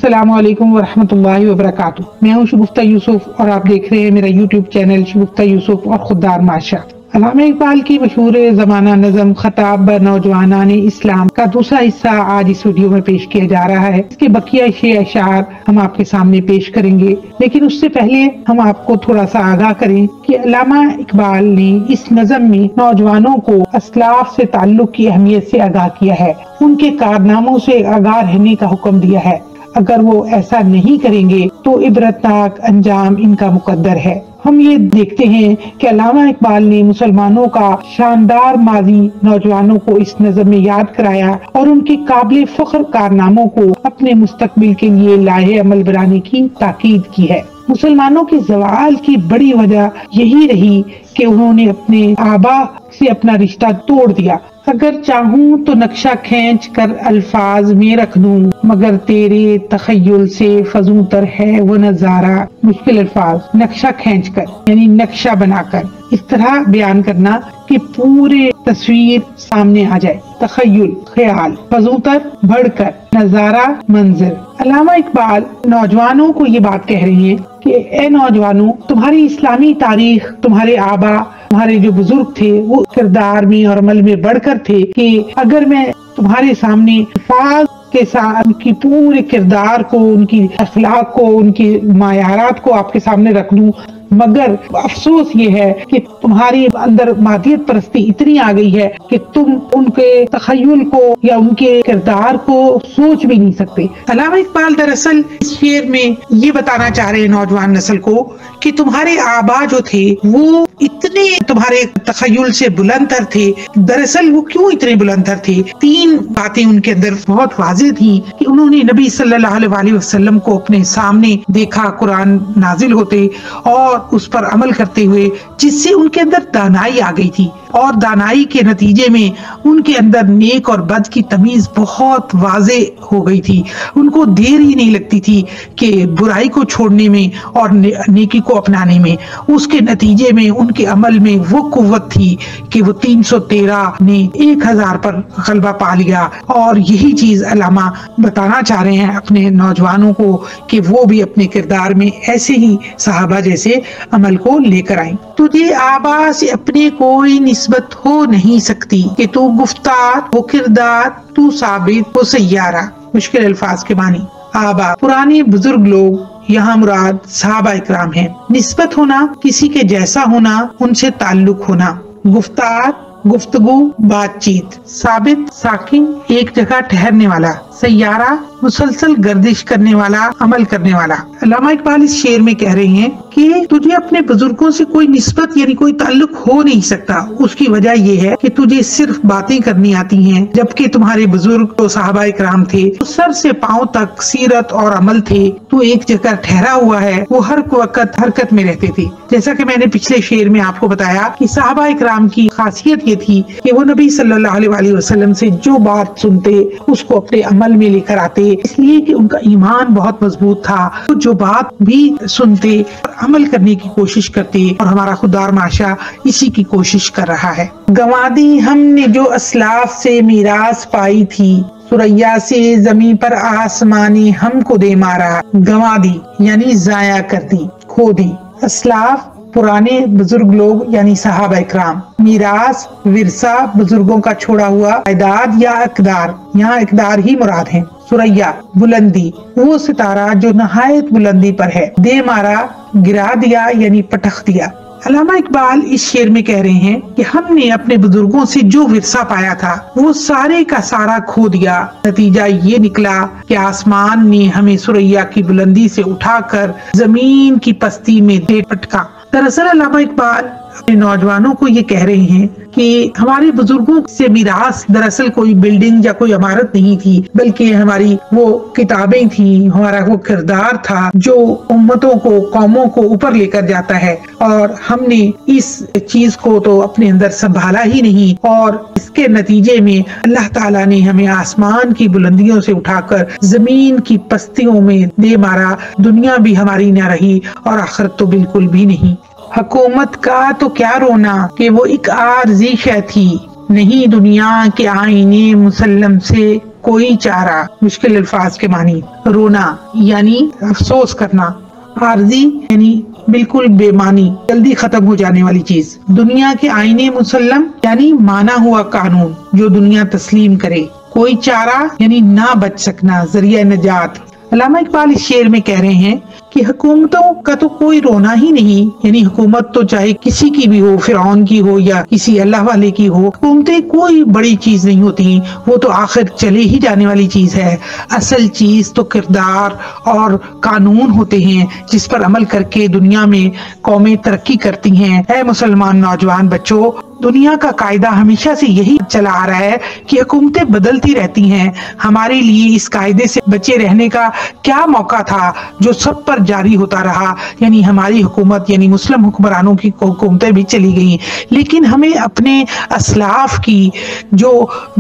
अस्सलामु अलैकुम वरहमतुल्लाहि वबरकातुह। मैं हूँ शगुफ्ता यूसुफ और आप देख रहे हैं मेरा यूट्यूब चैनल शगुफ्ता यूसुफ और खुददार माशा। अल्लामा इकबाल की मशहूर ज़माना नज़म खताब ब नौजवानाने इस्लाम का दूसरा हिस्सा आज इस वीडियो में पेश किया जा रहा है। इसके बकिया अशार हम आपके सामने पेश करेंगे, लेकिन उससे पहले हम आपको थोड़ा सा आगाह करें कि अल्लामा इकबाल ने इस नज़म में नौजवानों को अस्लाफ से ताल्लुक की अहमियत से आगाह किया है, उनके कारनामों से आगाह रहने का हुक्म दिया है। अगर वो ऐसा नहीं करेंगे तो इबरतनाक अंजाम इनका मुकद्दर है। हम ये देखते हैं कि अल्लामा इकबाल ने मुसलमानों का शानदार माजी नौजवानों को इस नज़म में याद कराया और उनके काबिल फख्र कारनामों को अपने मुस्तकबिल के लिए लाहे अमल बनाने की ताकीद की है। मुसलमानों के ज़वाल की बड़ी वजह यही रही कि उन्होंने अपने आबा से अपना रिश्ता तोड़ दिया। अगर चाहूं तो नक्शा खींच कर अल्फाज में रख दूं, मगर तेरे तखय्युल से फजूतर है वो नजारा। मुश्किल अल्फाज, नक्शा खींच कर यानी नक्शा बनाकर, इस तरह बयान करना कि पूरे तस्वीर सामने आ जाए। तखय्युल ख्याल, फजूतर बढ़कर, नजारा मंजर। अल्लामा इकबाल नौजवानों को ये बात कह रही हैं कि ए नौजवानों, तुम्हारी इस्लामी तारीख, तुम्हारे आबा, तुम्हारे जो बुजुर्ग थे वो किरदार में और अमल में बढ़कर थे कि अगर मैं तुम्हारे सामने अल्फाज के साथ उनकी पूरे किरदार को, उनकी अखलाक को, उनकी मायारात को आपके सामने रख दूं, मगर अफसोस ये है कि तुम्हारी अंदर मादियत परस्ती इतनी आ गई है कि तुम उनके तखय्युल को या उनके किरदार को सोच भी नहीं सकते। अल्लामा इकबाल दरअसल इस शेर में ये बताना चाह रहे हैं नौजवान नस्ल को कि तुम्हारे आबा जो थे वो इतने तुम्हारे तखय्युल से बुलंदतर थे। दरअसल वो क्यों इतने बुलंदतर थे? तीन बातें उनके अंदर बहुत वाज़ेह थी कि उन्होंने नबी सल्लल्लाहु अलैहि वसल्लम को अपने सामने देखा कुरान नाजिल होते और उस पर अमल करते हुए, जिससे उनके अंदर दानाई आ गई थी और दानाई के नतीजे में उनके अंदर नेक और बद की तमीज बहुत वाज़ेह हो गई थी। उनको देर ही नहीं लगती थी कि बुराई को छोड़ने में और नेकी को अपनाने में। उसके नतीजे में उनके अमल में वो कुव्वत थी कि वो 313 ने 1000 पर गलबा पा लिया। और यही चीज अल्लामा बताना चाह रहे हैं अपने नौजवानों को कि वो भी अपने किरदार में ऐसे ही सहाबा जैसे अमल को लेकर आए। तुझे आबा से अपने कोई निस्बत हो नहीं सकती कि तू गुफ्तार वो किरदार, तू साबित वो सैयारा। मुश्किल अल्फाज के मानी। आबा पुराने बुजुर्ग लोग, यहाँ मुराद सहाबा इकराम है। निस्बत होना, किसी के जैसा होना, उनसे ताल्लुक होना। गुफ्तार गुफ्तगू, बातचीत। साबित साकिन, एक जगह ठहरने वाला। सैयारा मुसलसल गर्दिश करने वाला, अमल करने वाला। अल्लामा इकबाल इस शेर में कह रहे हैं कि तुझे अपने बुजुर्गों से कोई निस्बत यानी कोई ताल्लुक हो नहीं सकता। उसकी वजह ये है कि तुझे सिर्फ बातें करनी आती हैं, जबकि तुम्हारे बुजुर्ग तो सहाबा इकराम थे, तो सर से पांव तक सीरत और अमल थे। तू एक जगह ठहरा हुआ है, वो हर वक्त हरकत में रहते थे। जैसा कि मैंने पिछले शेर में आपको बताया कि सहाबा इकराम की खासियत ये थी कि वो नबी सल्लल्लाहु अलैहि वसल्लम से जो बात सुनते उसको अपने अमल में लेकर आते, इसलिए कि उनका ईमान बहुत मजबूत था। तो जो बात भी सुनते और अमल करने की कोशिश करते, और हमारा खुदार माशा इसी की कोशिश कर रहा है। गंवा दी हमने जो अस्लाफ से मीरास पाई थी, सुरैया से जमीन पर आसमानी हमको दे मारा। गंवा दी यानी जाया कर दी, खो दी। अस्लाफ पुराने बुजुर्ग लोग यानी सहाबा इकराम। मीरास विरसा, बुजुर्गों का छोड़ा हुआ इदाद या इकदार, यहाँ इकदार ही मुराद है। सुरैया बुलंदी, वो सितारा जो नहायत बुलंदी पर है। दे मारा गिरा दिया यानी पटख दिया। अल्लामा इकबाल इस शेर में कह रहे हैं कि हमने अपने बुजुर्गों से जो विरसा पाया था वो सारे का सारा खो दिया। नतीजा ये निकला कि आसमान ने हमें सुरैया की बुलंदी से उठाकर जमीन की पस्ती में दे पटका। दरअसल अल्लामा इकबाल अपने नौजवानों को ये कह रहे हैं कि हमारे बुजुर्गों से मिरास दरअसल कोई बिल्डिंग या कोई इमारत नहीं थी, बल्कि हमारी वो किताबें थी, हमारा वो किरदार था जो उम्मतों को, कौमों को ऊपर लेकर जाता है। और हमने इस चीज को तो अपने अंदर संभाला ही नहीं, और इसके नतीजे में अल्लाह ताला ने हमें आसमान की बुलंदियों से उठाकर जमीन की पस्तियों में दे मारा। दुनिया भी हमारी न रही और आखिरत तो बिल्कुल भी नहीं। हुकूमत का तो क्या रोना कि वो एक आरज़ी शय थी, नहीं दुनिया के आईने मुसल्लम से کوئی چارہ مشکل الفاظ کے معنی رونا یعنی افسوس کرنا، عارضی یعنی بالکل بے معنی جلدی ختم ہو جانے والی چیز، دنیا کے آئینے مسلم یعنی مانا ہوا قانون جو دنیا تسلیم کرے، کوئی چارہ یعنی نہ بچ سکنا، ذریعہ نجات۔ علامہ اقبال اس شعر میں کہہ رہے ہیں کہ حکومتوں کا تو کوئی رونا ہی نہیں، یعنی حکومت تو چاہے کسی کی بھی ہو، فرعون کی ہو یا کسی اللہ والے کی ہو، حکومتیں کوئی بڑی چیز نہیں ہوتی، وہ تو آخر چلے ہی جانے والی چیز ہے۔ اصل چیز تو کردار اور قانون ہوتے ہیں جس پر عمل کر کے دنیا میں قومیں ترقی کرتی ہیں۔ اے مسلمان نوجوان بچوں، دنیا کا قاعدہ ہمیشہ سے یہی چلا آ رہا ہے کہ حکومتیں بدلتی رہتی ہیں۔ ہمارے لیے اس قاعدے سے بچے رہنے کا کیا موقع تھا جو سب پر جاری ہوتا رہا، یعنی ہماری حکومت یعنی مسلم حکمرانوں کی حکومتیں بھی چلی گئیں، لیکن ہمیں اپنے اسلاف کی جو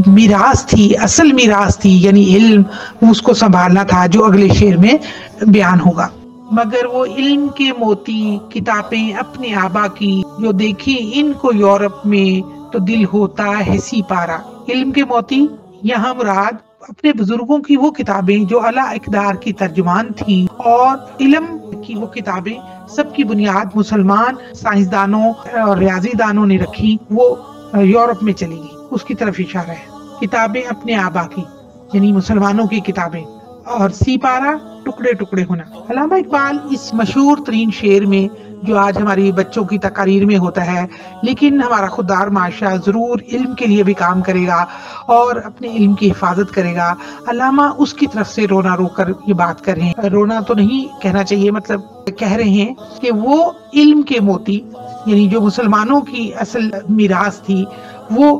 میراث تھی، اصل میراث تھی یعنی علم، اس کو سنبھالنا تھا جو اگلے شعر میں بیان ہوگا۔ مگر وہ علم کے موتی کتابیں اپنے آبا کی، جو دیکھی ان کو یورپ میں تو دل ہوتا ہے سی پارا۔ علم کے موتی یہاں مراد اپنے بزرگوں کی وہ کتابیں جو اعلیٰ اقدار کی ترجمان تھیں، اور علم کی وہ کتابیں سب کی بنیاد مسلمان سائنسدانوں اور ریاضی دانوں نے رکھی، وہ یورپ میں چلی گئی، اس کی طرف اشارہ ہے۔ کتابیں اپنے آبا کی یعنی مسلمانوں کی کتابیں، اور سی پارا ٹکڑے ٹکڑے ہونا۔ علامہ اقبال اس مشہور ترین شعر میں جو آج ہماری بچوں کی تقاریر میں ہوتا ہے، لیکن ہمارا خوددار معاشرہ ضرور علم کے لیے بھی کام کرے گا اور اپنے علم کی حفاظت کرے گا، علامہ اس کی طرف سے رونا رو کر یہ بات کر رہے ہیں، رونا تو نہیں کہنا چاہیے، مطلب کہہ رہے ہیں کہ وہ علم کے موتی یعنی جو مسلمانوں کی اصل میراث تھی وہ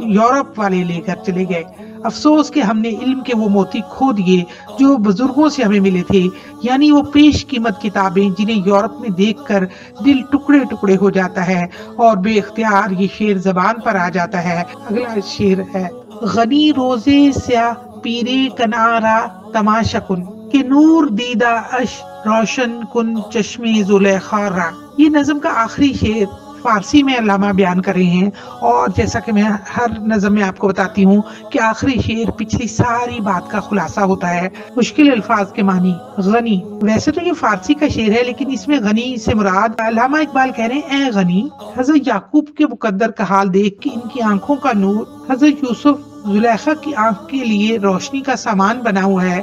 یورپ والے لے کر چلے گئے۔ افسوس کہ ہم نے علم کے وہ موتی کھو دیے جو بزرگوں سے ہمیں ملے تھے، یعنی وہ پیش قیمت کتابیں جنہیں یورپ میں دیکھ کر دل ٹکڑے ٹکڑے ہو جاتا ہے اور بے اختیار یہ شعر زبان پر آ جاتا ہے۔ اگلا شعر ہے، غنی روزے سیاہ پیرے کنارا تماشا کن کہ نور دیدہ اش روشن کن چشمے زلیخا را۔ یہ نظم کا آخری شعر فارسی میں علامہ بیان کر رہے ہیں، اور جیسا کہ میں ہر نظم میں آپ کو بتاتی ہوں کہ آخری شعر پچھلی ساری بات کا خلاصہ ہوتا ہے۔ مشکل الفاظ کے معنی غنی، ویسے تو یہ فارسی کا شعر ہے لیکن اس میں غنی سے مراد، علامہ اقبال کہہ رہے ہیں اے غنی، حضرت یعقوب کے مقدر کا حال دیکھ کہ ان کی آنکھوں کا نور حضرت یوسف زلیخا کی آنکھ کے لیے روشنی کا سامان بنا ہوا ہے۔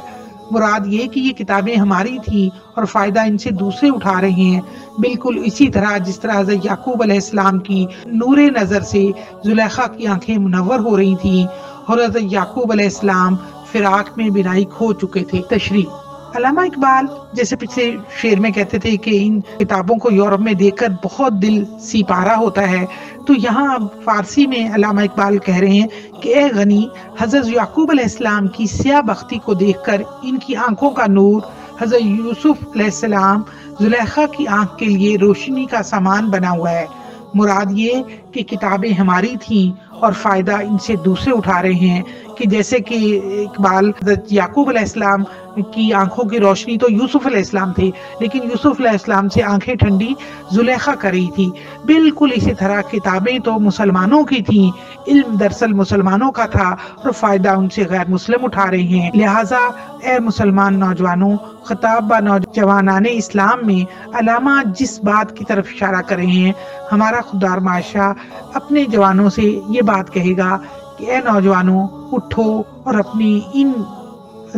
مراد یہ کہ یہ کتابیں ہماری تھیں اور فائدہ ان سے دوسرے اٹھا رہے ہیں، بالکل اسی طرح جس طرح حضرت یعقوب علیہ السلام کی نور نظر سے زلیخا کی آنکھیں منور ہو رہی تھیں، اور حضرت یعقوب علیہ السلام فراق میں بینائی کھو چکے تھے۔ تشریح، علامہ اقبال جیسے پچھلے شعر میں کہتے تھے کہ ان کتابوں کو یورپ میں دیکھ کر بہت دل سی پارا ہوتا ہے، تو یہاں فارسی میں علامہ اقبال کہہ رہے ہیں کہ اے غنی، حضرت یعقوب علیہ السلام کی سیاہ بختی کو دیکھ کر ان کی آنکھوں کا نور حضرت یوسف علیہ السلام زلیخا کی آنکھ کے لیے روشنی کا سامان بنا ہوا ہے۔ مراد یہ کہ کتابیں ہماری تھیں اور فائدہ ان سے دوسرے اٹھا رہے ہیں، کہ جیسے کہ اقبال حضرت یعقوب علیہ السلام کی آنکھوں کی روشنی تو یوسف علیہ السلام تھے، لیکن یوسف علیہ السلام سے آنکھیں ٹھنڈی زلیخا کر رہی تھی، بالکل اسی طرح کتابیں تو مسلمانوں کی تھیں، علم دراصل مسلمانوں کا تھا اور فائدہ ان سے غیر مسلم اٹھا رہے ہیں۔ لہٰذا اے مسلمان نوجوانوں، خطاب با نوجوانان اسلام میں علامہ جس بات کی طرف اشارہ کر رہے ہیں، ہمارا خوددار معاشرہ اپنے جوانوں سے یہ بات کہے گا کہ اے نوجوانوں، اٹھو اور اپنی ان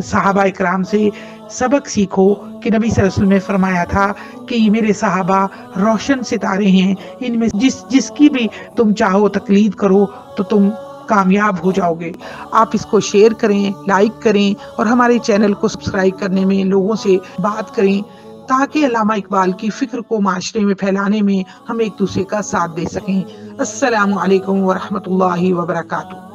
صحابہ اکرام سے سبق سیکھو کہ نبی صلی اللہ علیہ وسلم نے فرمایا تھا کہ یہ میرے صحابہ روشن ستارے ہیں، ان میں جس کی بھی تم چاہو تقلید کرو تو تم کامیاب ہو جاؤ گے۔ آپ اس کو شیئر کریں، لائک کریں، اور ہمارے چینل کو سبسکرائب کرنے میں لوگوں سے بات کریں تاکہ علامہ اقبال کی فکر کو معاشرے میں پھیلانے میں ہم ایک دوسرے کا ساتھ دے سکیں۔ السلام علیکم ورحمۃ اللہ وبرکاتہ۔